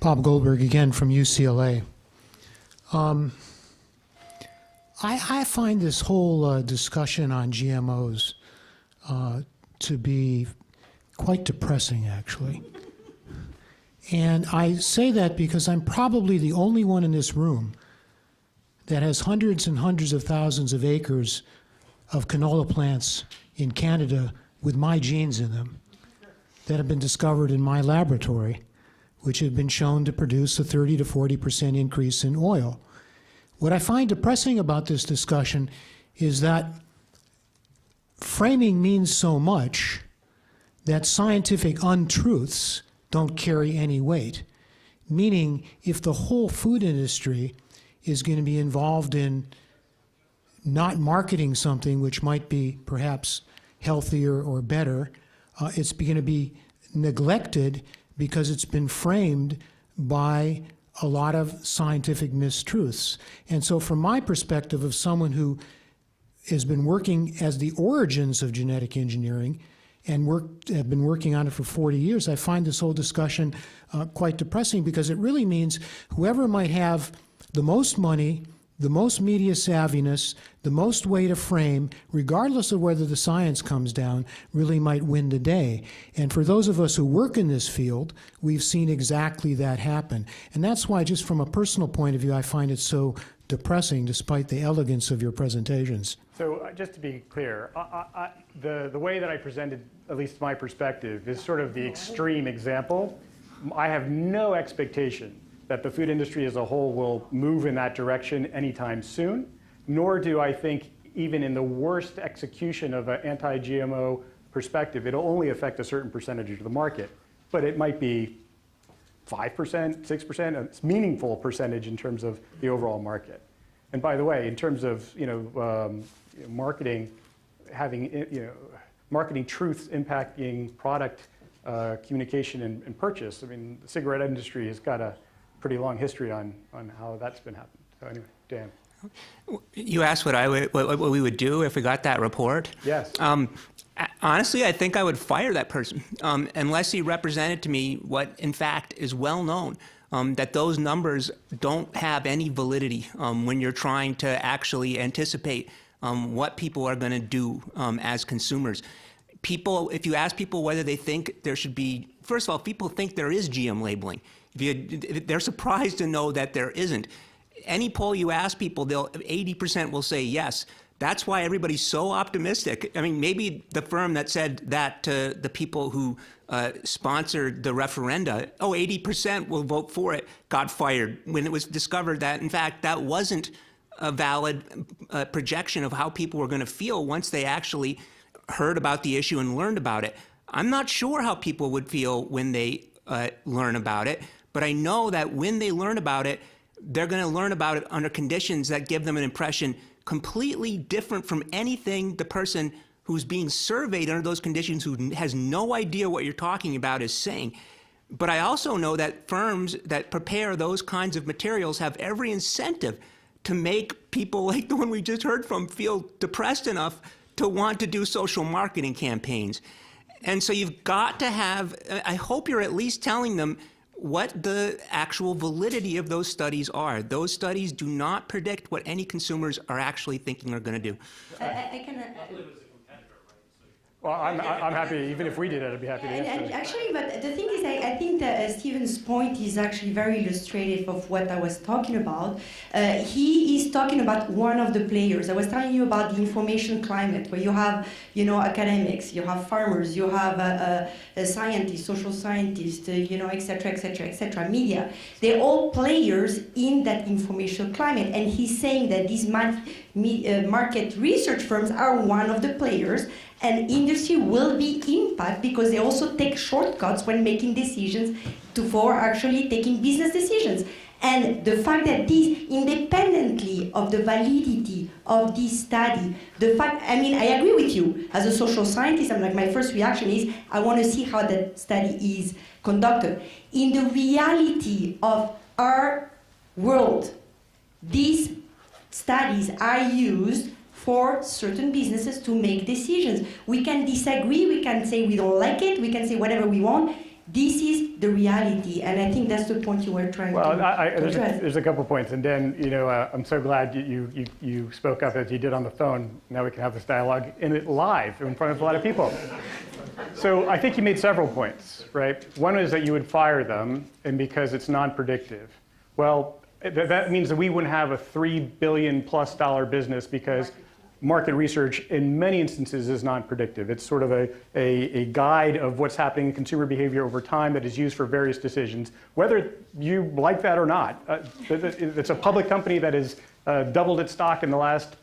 Bob Goldberg again from UCLA. I find this whole discussion on GMOs to be quite depressing, actually. And I say that because I'm probably the only one in this room that has hundreds and hundreds of thousands of acres of canola plants in Canada with my genes in them that have been discovered in my laboratory, which have been shown to produce a 30 to 40% increase in oil. What I find depressing about this discussion is that framing means so much that scientific untruths don't carry any weight. Meaning, if the whole food industry is going to be involved in not marketing something which might be perhaps healthier or better, it's going to be neglected because it's been framed by a lot of scientific mistruths. And so from my perspective of someone who has been working as the origins of genetic engineering and have been working on it for 40 years, I find this whole discussion quite depressing, because it really means whoever might have the most money, the most media savviness, the most way to frame, regardless of whether the science comes down, really might win the day. And for those of us who work in this field, we've seen exactly that happen. And that's why, just from a personal point of view, I find it so depressing, despite the elegance of your presentations. So just to be clear, the way that I presented, at least my perspective, is sort of the extreme example. I have no expectation that the food industry as a whole will move in that direction anytime soon, nor do I think, even in the worst execution of an anti-GMO perspective, it'll only affect a certain percentage of the market. But it might be 5%, 6%, a meaningful percentage in terms of the overall market. And by the way, in terms of marketing, having marketing truths impacting product communication and purchase, I mean, the cigarette industry has got a pretty long history on how that's been happening. So anyway, Dan. You asked what we would do if we got that report. Yes. Honestly, I think I would fire that person unless he represented to me what, in fact, is well known, that those numbers don't have any validity when you're trying to actually anticipate what people are going to do as consumers. People, if you ask people whether they think there should be, first of all, people think there is GM labeling. They're surprised to know that there isn't. Any poll you ask people, 80% will say yes. That's why everybody's so optimistic. I mean, maybe the firm that said that to the people who sponsored the referenda, 80% will vote for it, got fired when it was discovered that, in fact, that wasn't a valid projection of how people were going to feel once they actually heard about the issue and learned about it. I'm not sure how people would feel when they learn about it, but I know that when they learn about it, they're going to learn about it under conditions that give them an impression completely different from anything the person who's being surveyed under those conditions, who has no idea what you're talking about, is saying. But I also know that firms that prepare those kinds of materials have every incentive to make people like the one we just heard from feel depressed enough to want to do social marketing campaigns. And so you've got to have, I hope you're at least telling them what the actual validity of those studies are. Those studies do not predict what any consumers are actually thinking are going to do. Well, I'm happy, even if we did it, I'd be happy to answer it. Actually, but the thing is, I think that Stephen's point is actually very illustrative of what I was talking about. He is talking about one of the players. I was telling you about the information climate, where you have, academics, you have farmers, you have scientists, social scientists, et cetera, media. They're all players in that information climate. And he's saying that these market research firms are one of the players, and industry will be impacted because they also take shortcuts when making decisions for actually taking business decisions. And the fact that these, independently of the validity of this study, I agree with you. As a social scientist, my first reaction is, I want to see how that study is conducted. In the reality of our world, these studies are used for certain businesses to make decisions. We can disagree, we can say we don't like it, we can say whatever we want. This is the reality, and I think that's the point you were trying to address. There's a couple points, and then I'm so glad you spoke up as you did on the phone. Now we can have this dialogue live in front of a lot of people. So I think you made several points, right? One is that you would fire them, and because it's non-predictive. Well, that means that we wouldn't have a $3 billion+ business because market research in many instances is non-predictive. It's sort of a guide of what's happening in consumer behavior over time that is used for various decisions, whether you like that or not. It's a public company that has doubled its stock in the last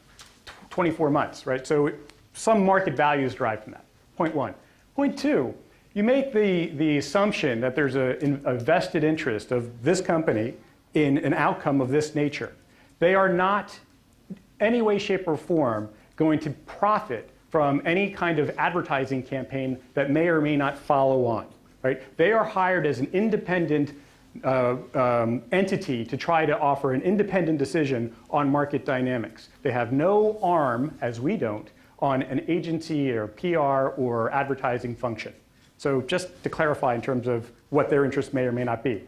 24 months, right? So some market value is derived from that, point one. Point two, you make the assumption that there's a vested interest of this company in an outcome of this nature. They are not any way, shape, or form going to profit from any kind of advertising campaign that may or may not follow on, right? They are hired as an independent entity to try to offer an independent decision on market dynamics. They have no arm, as we don't, on an agency or PR or advertising function. So just to clarify in terms of what their interest may or may not be.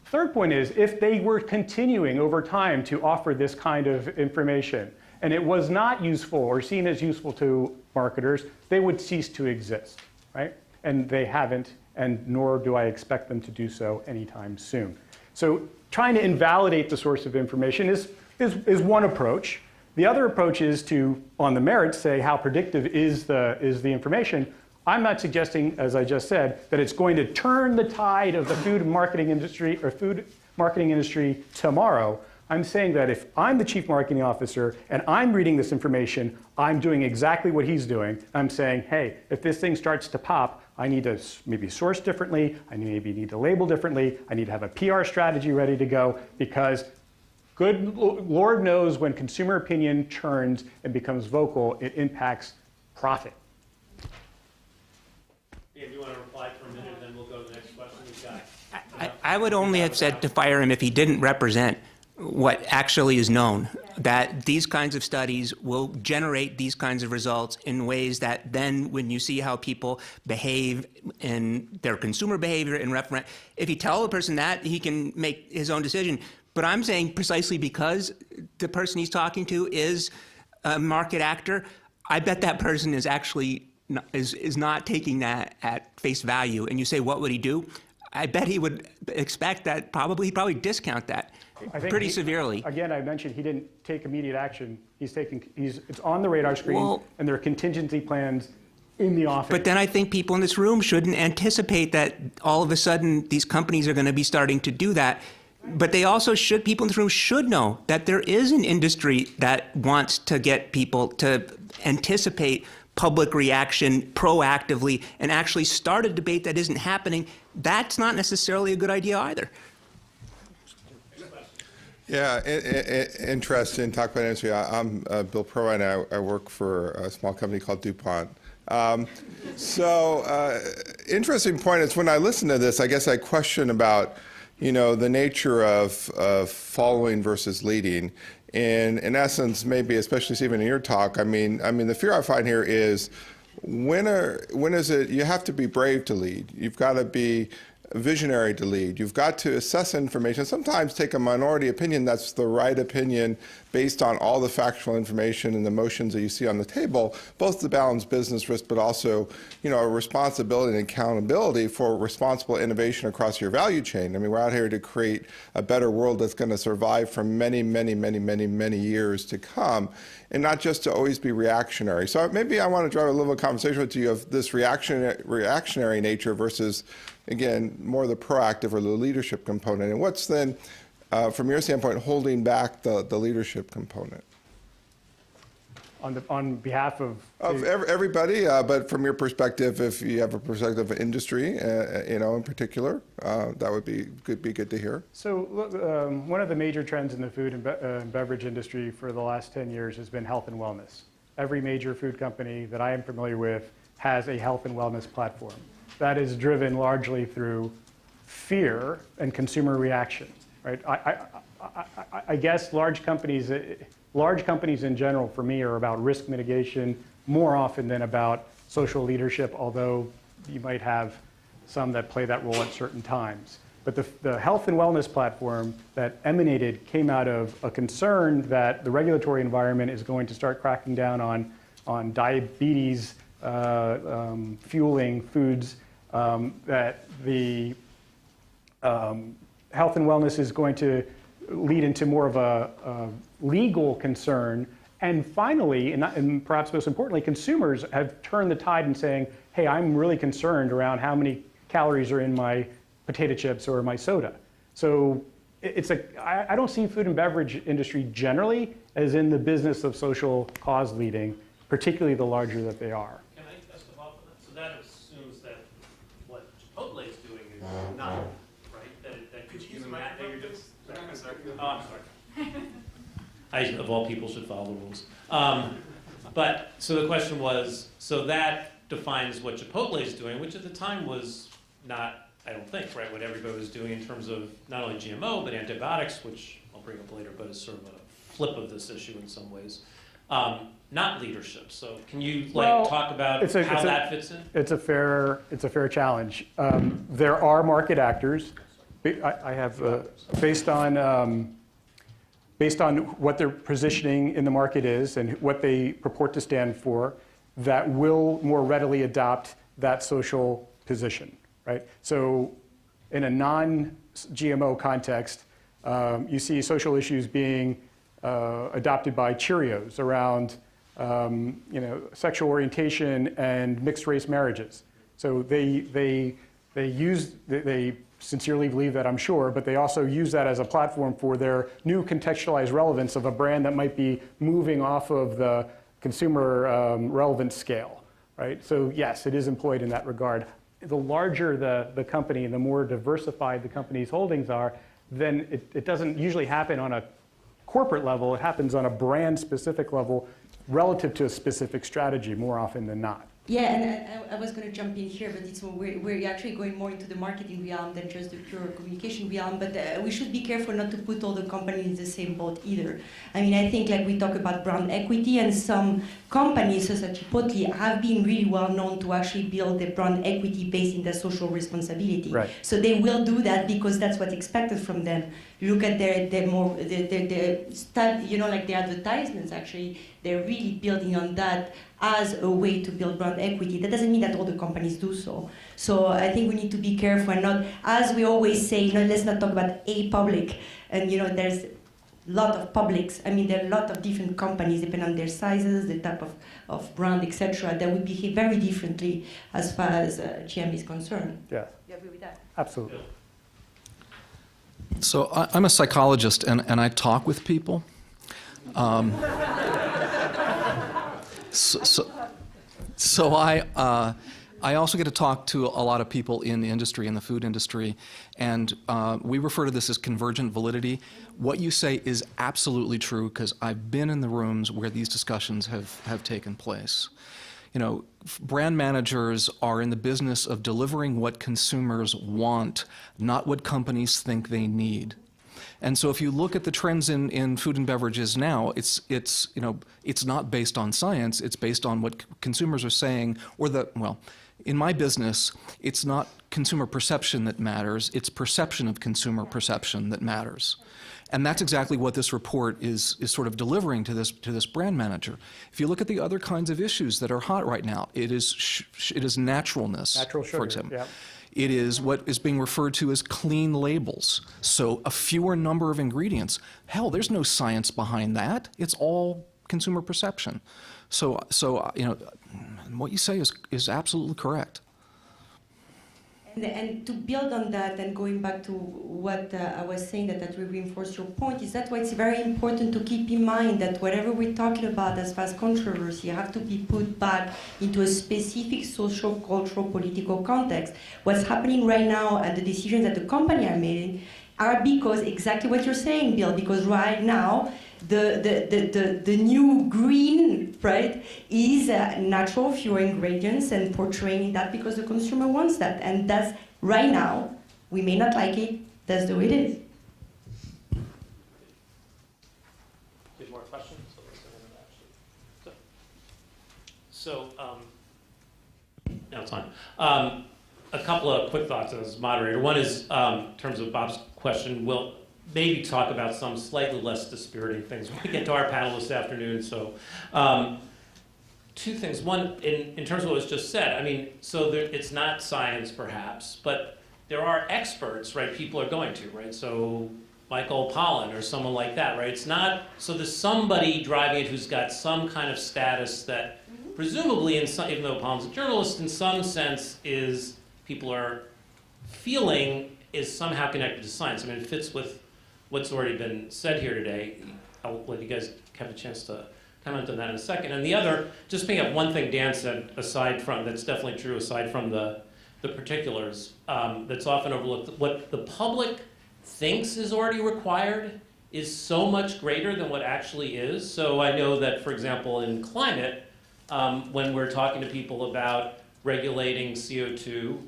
Third point is, if they were continuing over time to offer this kind of information, and it was not useful or seen as useful to marketers, they would cease to exist, right? And they haven't, and nor do I expect them to do so anytime soon. So trying to invalidate the source of information is one approach. The other approach is to, on the merits, say how predictive is the information. I'm not suggesting, as I just said, that it's going to turn the tide of the food marketing industry tomorrow. I'm saying that if I'm the chief marketing officer and I'm reading this information, I'm doing exactly what he's doing. I'm saying, hey, if this thing starts to pop, I need to maybe source differently. I maybe need to label differently. I need to have a PR strategy ready to go, because good Lord knows when consumer opinion turns and becomes vocal, it impacts profit. If you want to reply for a minute, then we'll go to the next question. We've got. I would only have said to fire him if he didn't represent what actually is known, that these kinds of studies will generate these kinds of results in ways that then when you see how people behave in their consumer behavior and referent, if you tell the person that, he can make his own decision. But I'm saying precisely because the person he's talking to is a market actor, I bet that person is actually is not taking that at face value. And you say, what would he do? I bet he would expect that he'd probably discount that pretty severely. Again, I mentioned he didn't take immediate action. It's on the radar screen, and there are contingency plans in the office. But then I think people in this room shouldn't anticipate that all of a sudden these companies are going to be starting to do that. But they also should, people in this room should know that there is an industry that wants to get people to anticipate public reaction proactively and actually start a debate that isn't happening. That's not necessarily a good idea either. Yeah, interesting. Talk about industry. I'm Bill Pro, and I work for a small company called DuPont. Interesting point is when I listen to this, I guess I question about, the nature of following versus leading. And in essence, maybe especially Stephen in your talk, I mean, the fear I find here is when is it? You have to be brave to lead. You've got to be visionary to lead. You've got to assess information. Sometimes take a minority opinion that's the right opinion based on all the factual information and the motions that you see on the table, both to balance business risk, but also, a responsibility and accountability for responsible innovation across your value chain. I mean, we're out here to create a better world that's going to survive for many, many, many, many, many years to come, and not just to always be reactionary. So maybe I want to drive a little conversation with you of this reactionary nature versus, again, more the proactive or the leadership component. And what's then, from your standpoint, holding back the leadership component? On behalf of everybody, but from your perspective, if you have a perspective of industry, in particular, that would be good to hear. So one of the major trends in the food and beverage industry for the last 10 years has been health and wellness. Every major food company that I am familiar with has a health and wellness platform. That is driven largely through fear and consumer reaction, right? I guess large companies in general, for me, are about risk mitigation more often than about social leadership, although you might have some that play that role at certain times. But the health and wellness platform that emanated came out of a concern that the regulatory environment is going to start cracking down on diabetes fueling foods, that the health and wellness is going to lead into more of a legal concern. And finally, and perhaps most importantly, consumers have turned the tide in saying, hey, I'm really concerned around how many calories are in my potato chips or my soda. So I don't see food and beverage industry generally as in the business of social cause leading, particularly the larger that they are. Can I ask a follow-up on that? So that assumes that what Chipotle is doing is not right. That could you use that you're doing. Oh, I'm sorry. I, of all people, should follow the rules. But so the question was, so that defines what Chipotle is doing, which at the time was not, I don't think, right, what everybody was doing in terms of not only GMO, but antibiotics, which I'll bring up later, but is sort of a flip of this issue in some ways. Not leadership. So can you talk about how that fits in? It's a fair challenge. There are market actors. I have based on what their positioning in the market is and what they purport to stand for, that will more readily adopt that social position, right? So in a non-GMO context, you see social issues being adopted by Cheerios around sexual orientation and mixed race marriages. So they sincerely believe that, I'm sure, but they also use that as a platform for their new contextualized relevance of a brand that might be moving off of the consumer relevance scale, right? So yes, it is employed in that regard. The larger the company and the more diversified the company's holdings are, then it doesn't usually happen on a corporate level. It happens on a brand-specific level relative to a specific strategy more often than not. Yeah, and I was going to jump in here, but we're actually going more into the marketing realm than just the pure communication realm. But we should be careful not to put all the companies in the same boat either. I mean, I think like we talk about brand equity, and some companies such as Chipotle have been really well known to actually build their brand equity based in their social responsibility. Right. So they will do that because that's what's expected from them. Look at their stuff, like their advertisements. Actually, they're really building on that as a way to build brand equity. That doesn't mean that all the companies do so. So I think we need to be careful and not, as we always say, let's not talk about a public. And there's a lot of publics. I mean, there are a lot of different companies, depending on their sizes, the type of brand, etc., that would behave very differently as far as GM is concerned. Yeah. You agree with that? Absolutely. So I'm a psychologist, and I talk with people. So I also get to talk to a lot of people in the industry, in the food industry, and we refer to this as convergent validity. What you say is absolutely true, because I've been in the rooms where these discussions have taken place. Brand managers are in the business of delivering what consumers want, not what companies think they need. And so if you look at the trends in food and beverages now, it's not based on science, it's based on what consumers are saying, in my business, it's not consumer perception that matters, it's perception of consumer perception that matters. And that's exactly what this report is sort of delivering to this brand manager. If you look at the other kinds of issues that are hot right now, it is naturalness, Natural sugar, for example. yeah. It is what is being referred to as clean labels. So a fewer number of ingredients. Hell, there's no science behind that. It's all consumer perception. So what you say is absolutely correct. And to build on that, and going back to what I was saying, that will reinforce your point, is that why it's very important to keep in mind that whatever we're talking about as far as controversy have to be put back into a specific social, cultural, political context. What's happening right now and the decisions that the company are making are because exactly what you're saying, Bill, because right now the new green, right, is natural, fewer ingredients, and portraying that because the consumer wants that. And that's, right now, we may not like it, that's the way it is. There's more questions? So, no, it's fine. a couple of quick thoughts as moderator. One is, in terms of Bob's question, we'll maybe talk about some slightly less dispiriting things when we get to our panel this afternoon. So, two things. One, in terms of what was just said, I mean, so it's not science, perhaps, but there are experts, right, people are going to, right? So Michael Pollan or someone like that, right? It's not, so there's somebody driving it who's got some kind of status that presumably, even though Pollan's a journalist, in some sense is, people are feeling is somehow connected to science. I mean, it fits with what's already been said here today. I'll let you guys have a chance to comment on that in a second. And the other, just picking up one thing Dan said, aside from, that's definitely true, aside from the particulars, that's often overlooked, what the public thinks is already required is so much greater than what actually is. So I know that, for example, in climate, when we're talking to people about regulating CO2,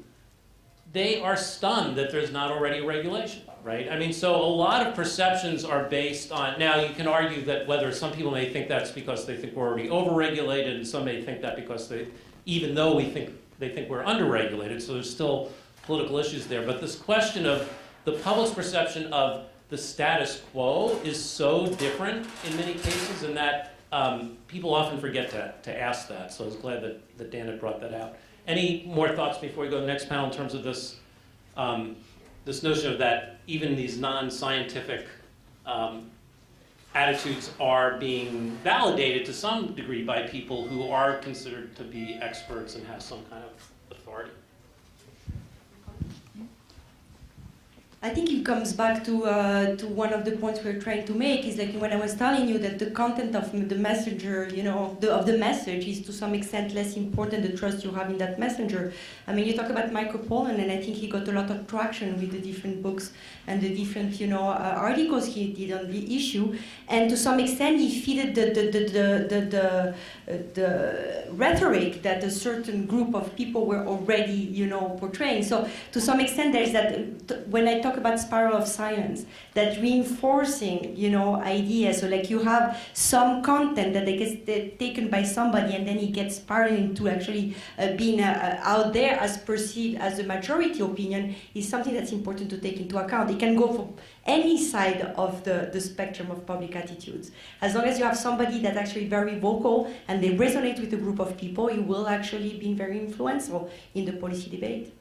they are stunned that there's not already a regulation, right? I mean, so a lot of perceptions are based on, now you can argue that whether some people may think that's because they think we're already overregulated, and some may think that because they, even though they think we're underregulated, so there's still political issues there. But this question of the public's perception of the status quo is so different in many cases, and that people often forget to ask that. So I was glad that Dan had brought that out. Any more thoughts before we go to the next panel in terms of this, this notion of that even these non-scientific attitudes are being validated to some degree by people who are considered to be experts and have some kind of authority? I think it comes back to one of the points we're trying to make, is like when I was telling you that the content of the messenger, you know, of the message is to some extent less important the trust you have in that messenger. I mean, you talk about Michael Pollan, and I think he got a lot of traction with the different books and the different, you know, articles he did on the issue, and to some extent he fitted the rhetoric that a certain group of people were already, you know, portraying. So to some extent there's that, when I talk about spiral of science, that reinforcing, you know, ideas. So like you have some content that gets taken by somebody, and then it gets spiraling into actually being out there as perceived as a majority opinion, is something that's important to take into account. It can go from any side of the spectrum of public attitudes. As long as you have somebody that's actually very vocal and they resonate with a group of people, it will actually be very influential in the policy debate.